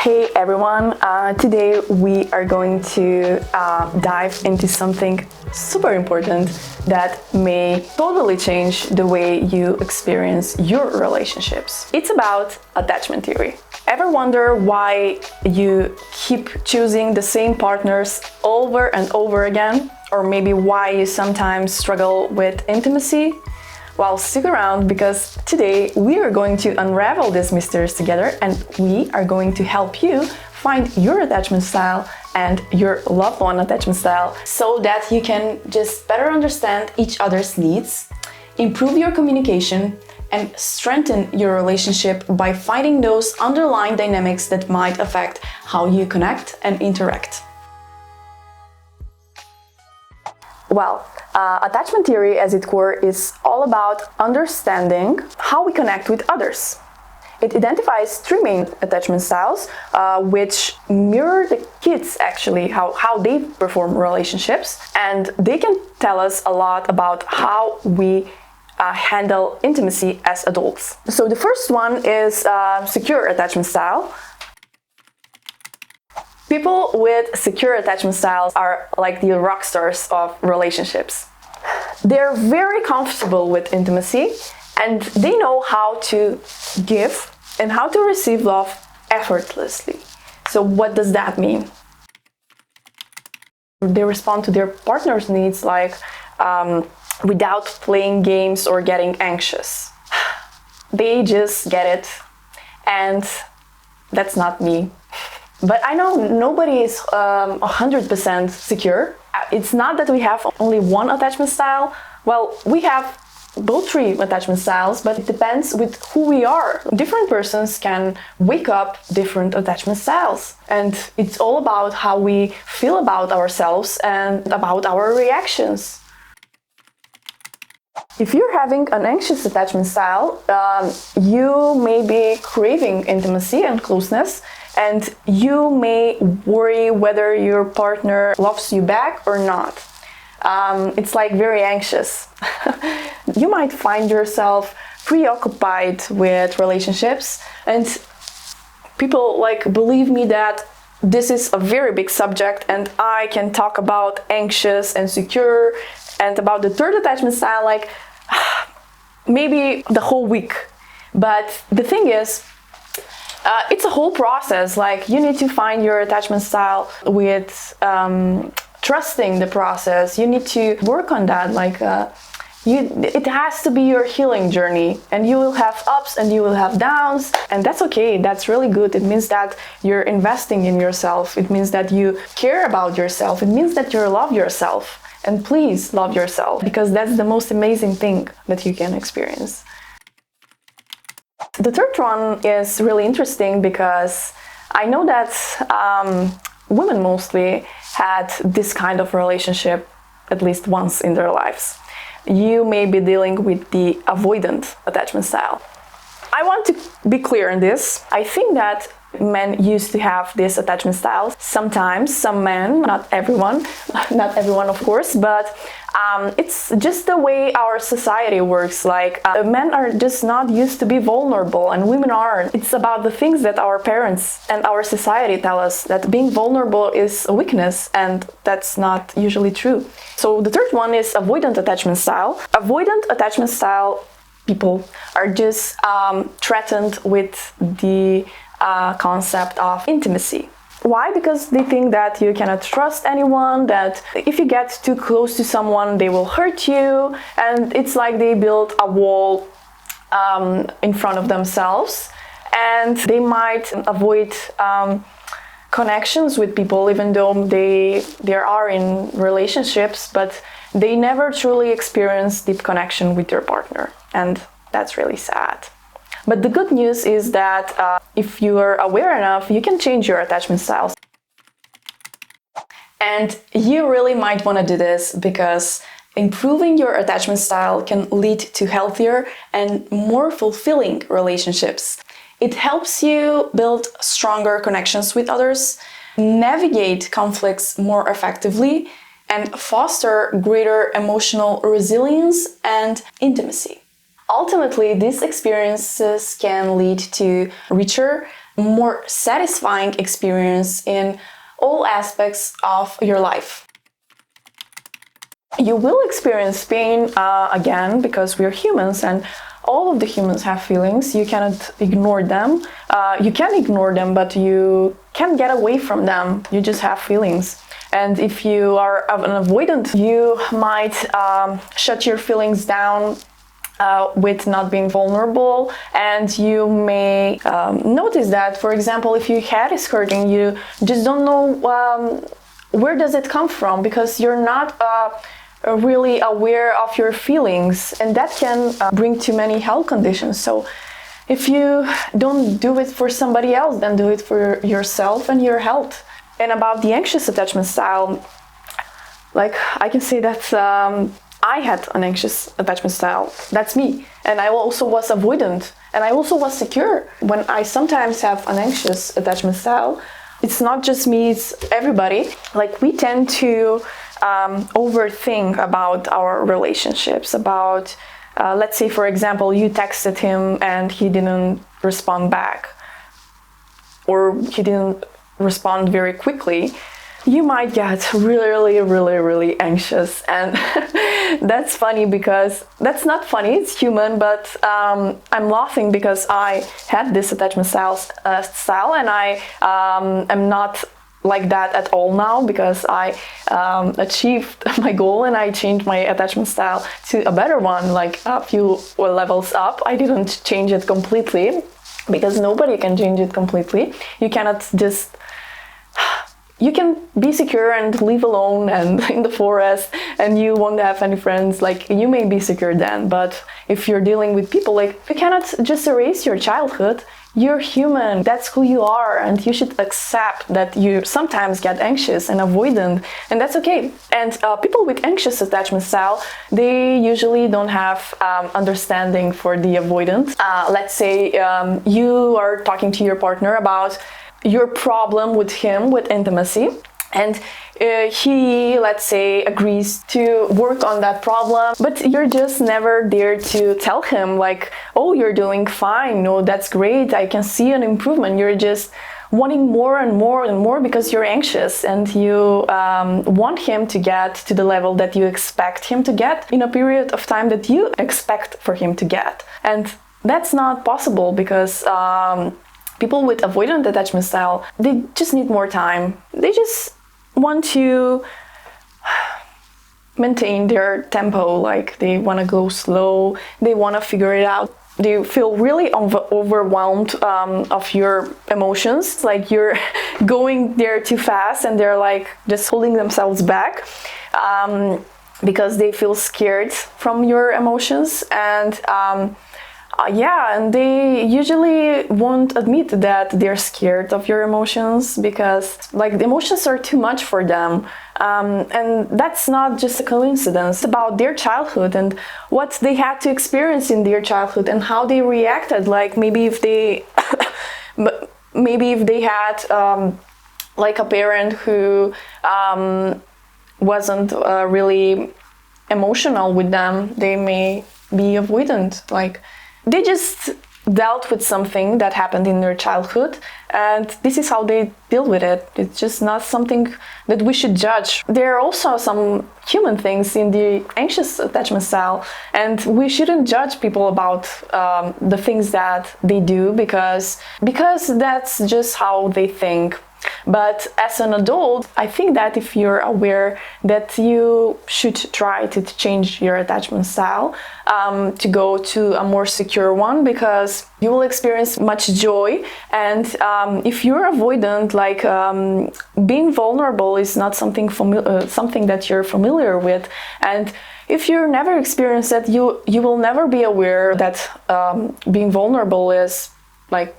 Hey everyone, today we are going to dive into something super important that may totally change the way you experience your relationships. It's about attachment theory. Ever wonder why you keep choosing the same partners over and over again? Or maybe why you sometimes struggle with intimacy? Well, stick around because today we are going to unravel these mysteries together and we are going to help you find your attachment style and your loved one attachment style so that you can just better understand each other's needs, improve your communication, and strengthen your relationship by finding those underlying dynamics that might affect how you connect and interact. Well, attachment theory at its core is all about understanding how we connect with others. It identifies three main attachment styles, which mirror the kids actually, how they perform relationships, and they can tell us a lot about how we handle intimacy as adults. So the first one is secure attachment style. People with secure attachment styles are like the rock stars of relationships. They're very comfortable with intimacy and they know how to give and how to receive love effortlessly. So what does that mean? They respond to their partner's needs like without playing games or getting anxious. They just get it, and that's not me. But I know nobody is 100% secure. It's not that we have only one attachment style. Well, we have both three attachment styles, but it depends with who we are. Different persons can wake up different attachment styles. And it's all about how we feel about ourselves and about our reactions. If you're having an anxious attachment style, you may be craving intimacy and closeness, and you may worry whether your partner loves you back or not. It's like very anxious. You might find yourself preoccupied with relationships, and people believe me that this is a very big subject and I can talk about anxious and secure and about the third attachment style maybe the whole week. But the thing is, it's a whole process. You need to find your attachment style with trusting the process. You need to work on that. It has to be your healing journey, and you will have ups and you will have downs, and that's okay. That's really good. It means that you're investing in yourself. It means that you care about yourself. It means that you love yourself. And please love yourself, because that's the most amazing thing that you can experience. The third one is really interesting because I know that women mostly had this kind of relationship at least once in their lives. You may be dealing with the avoidant attachment style. I want to be clear on this. I think that men used to have this attachment style. Sometimes, some men, not everyone of course, but it's just the way our society works. Men are just not used to be vulnerable and women are. It's about the things that our parents and our society tell us, that being vulnerable is a weakness, and that's not usually true. So the third one is avoidant attachment style. Avoidant attachment style people are just threatened with the concept of intimacy. Why? Because they think that you cannot trust anyone, that if you get too close to someone, they will hurt you, and it's like they build a wall in front of themselves, and they might avoid connections with people even though they are in relationships, but they never truly experience deep connection with their partner, and that's really sad. But the good news is that if you are aware enough, you can change your attachment styles. And you really might want to do this because improving your attachment style can lead to healthier and more fulfilling relationships. It helps you build stronger connections with others, navigate conflicts more effectively, and foster greater emotional resilience and intimacy. Ultimately, these experiences can lead to richer, more satisfying experience in all aspects of your life. You will experience pain again, because we're humans and all of the humans have feelings. You cannot ignore them. You can ignore them, but you can't get away from them. You just have feelings. And if you are an avoidant, you might shut your feelings down with not being vulnerable, and you may notice that, for example, if your head is hurting, you just don't know where does it come from, because you're not really aware of your feelings, and that can bring to many health conditions. So if you don't do it for somebody else, then do it for yourself and your health. And about the anxious attachment style, like I can say that I had an anxious attachment style. That's me. And I also was avoidant, and I also was secure. When I sometimes have an anxious attachment style, it's not just me, it's everybody. Like, we tend to overthink about our relationships, about, let's say, for example, you texted him and he didn't respond back, or he didn't respond very quickly. You might get really anxious, and that's funny, because that's not funny, it's human, but I'm laughing because I had this attachment style, and I am not like that at all now, because I achieved my goal and I changed my attachment style to a better one, like a few levels up. I didn't change it completely, because nobody can change it completely. You cannot just... You can be secure and live alone and in the forest, and you won't have any friends. Like, you may be secure then, but if you're dealing with people, like, you cannot just erase your childhood. You're human, that's who you are, and you should accept that you sometimes get anxious and avoidant, and that's okay. And people with anxious attachment style, they usually don't have understanding for the avoidant. Let's say you are talking to your partner about your problem with him with intimacy, and he, let's say, agrees to work on that problem, but you're just never there to tell him, like, oh, you're doing fine, no, that's great, I can see an improvement. You're just wanting more and more and more because you're anxious, and you want him to get to the level that you expect him to get in a period of time that you expect for him to get. And that's not possible, because people with avoidant attachment style, they just need more time. They just want to maintain their tempo, like they want to go slow, they want to figure it out. They feel really overwhelmed of your emotions, like you're going there too fast, and they're like just holding themselves back because they feel scared from your emotions. And and they usually won't admit that they're scared of your emotions, because like the emotions are too much for them. And that's not just a coincidence. It's about their childhood and what they had to experience in their childhood and how they reacted. Like maybe if they had like a parent who wasn't really emotional with them, they may be avoidant. Like they just dealt with something that happened in their childhood, and this is how they deal with it. It's just not something that we should judge. There are also some human things in the anxious attachment style, and we shouldn't judge people about the things that they do because that's just how they think. But as an adult, I think that if you're aware that you should try to change your attachment style, to go to a more secure one, because you will experience much joy. And if you're avoidant, like being vulnerable is not something that you're familiar with. And if you never experience that, you will never be aware that being vulnerable is like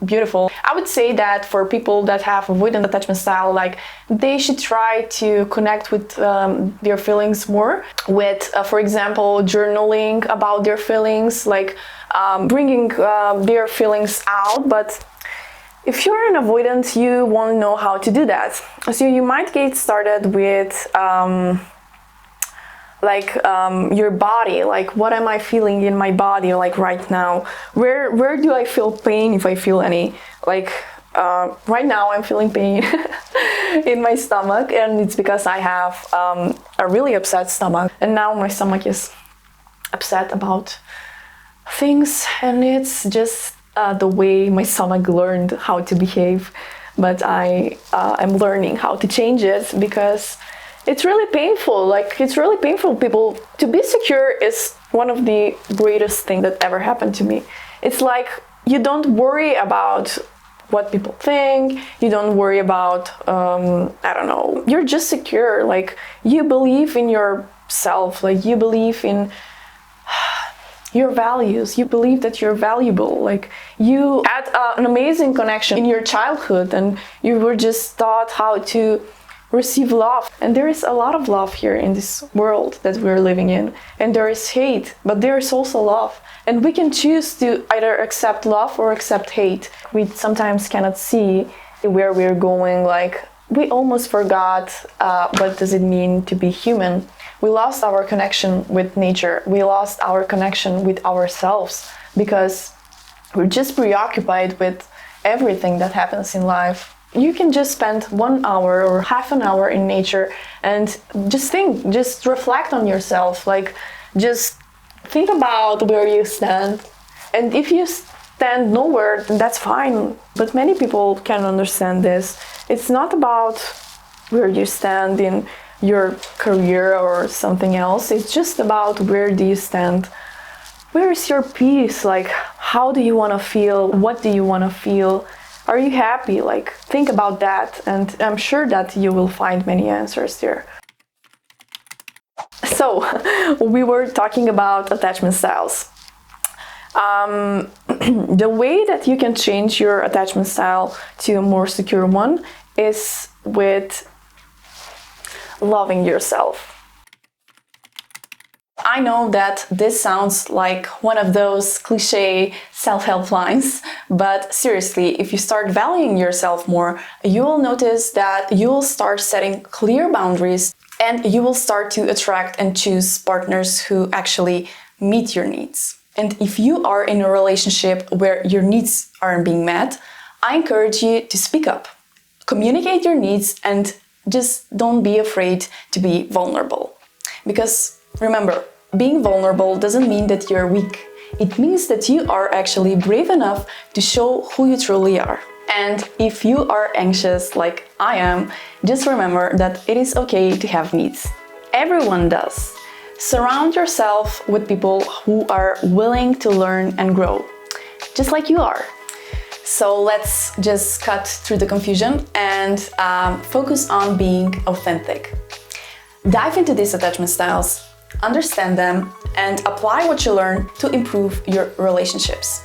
beautiful. I would say that for people that have avoidant attachment style, like they should try to connect with their feelings more with, for example, journaling about their feelings, like bringing their feelings out. But if you're an avoidant, you won't know how to do that. So you might get started with like your body, like what am I feeling in my body like right now? Where do I feel pain, if I feel any? Like right now I'm feeling pain in my stomach, and it's because I have a really upset stomach, and now my stomach is upset about things, and it's just the way my stomach learned how to behave. But I am learning how to change it, because it's really painful. Like, it's really painful. People, to be secure is one of the greatest things that ever happened to me. It's like you don't worry about what people think. You don't worry about I don't know. You're just secure. Like, you believe in yourself. Like, you believe in your values. You believe that you're valuable. Like, you had an amazing connection in your childhood, and you were just taught how to receive love. And there is a lot of love here in this world that we're living in, and there is hate, but there is also love, and we can choose to either accept love or accept hate. We sometimes cannot see where we're going. Like, we almost forgot what does it mean to be human. We lost our connection with nature. We lost our connection with ourselves, because we're just preoccupied with everything that happens in life. You can just spend 1 hour or half an hour in nature and just think, just reflect on yourself. Like, just think about where you stand. And if you stand nowhere, then that's fine. But many people can understand this. It's not about where you stand in your career or something else. It's just about where do you stand. Where is your peace? Like, how do you want to feel? What do you want to feel? Are you happy? Like, think about that, and I'm sure that you will find many answers there. So, we were talking about attachment styles. The way that you can change your attachment style to a more secure one is with loving yourself. I know that this sounds like one of those cliche self-help lines, but seriously, if you start valuing yourself more, you will notice that you will start setting clear boundaries, and you will start to attract and choose partners who actually meet your needs. And if you are in a relationship where your needs aren't being met, I encourage you to speak up, communicate your needs, and just don't be afraid to be vulnerable. Because remember, being vulnerable doesn't mean that you're weak. It means that you are actually brave enough to show who you truly are. And if you are anxious like I am, just remember that it is okay to have needs. Everyone does. Surround yourself with people who are willing to learn and grow, just like you are. So let's just cut through the confusion and focus on being authentic. Dive into these attachment styles, understand them, and apply what you learn to improve your relationships.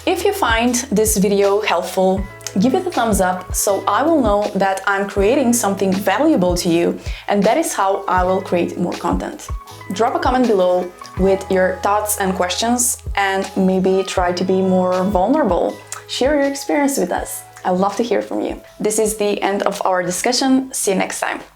If you find this video helpful, give it a thumbs up so I will know that I'm creating something valuable to you, and that is how I will create more content. Drop a comment below with your thoughts and questions, and maybe try to be more vulnerable. Share your experience with us. I love to hear from you. This is the end of our discussion. See you next time.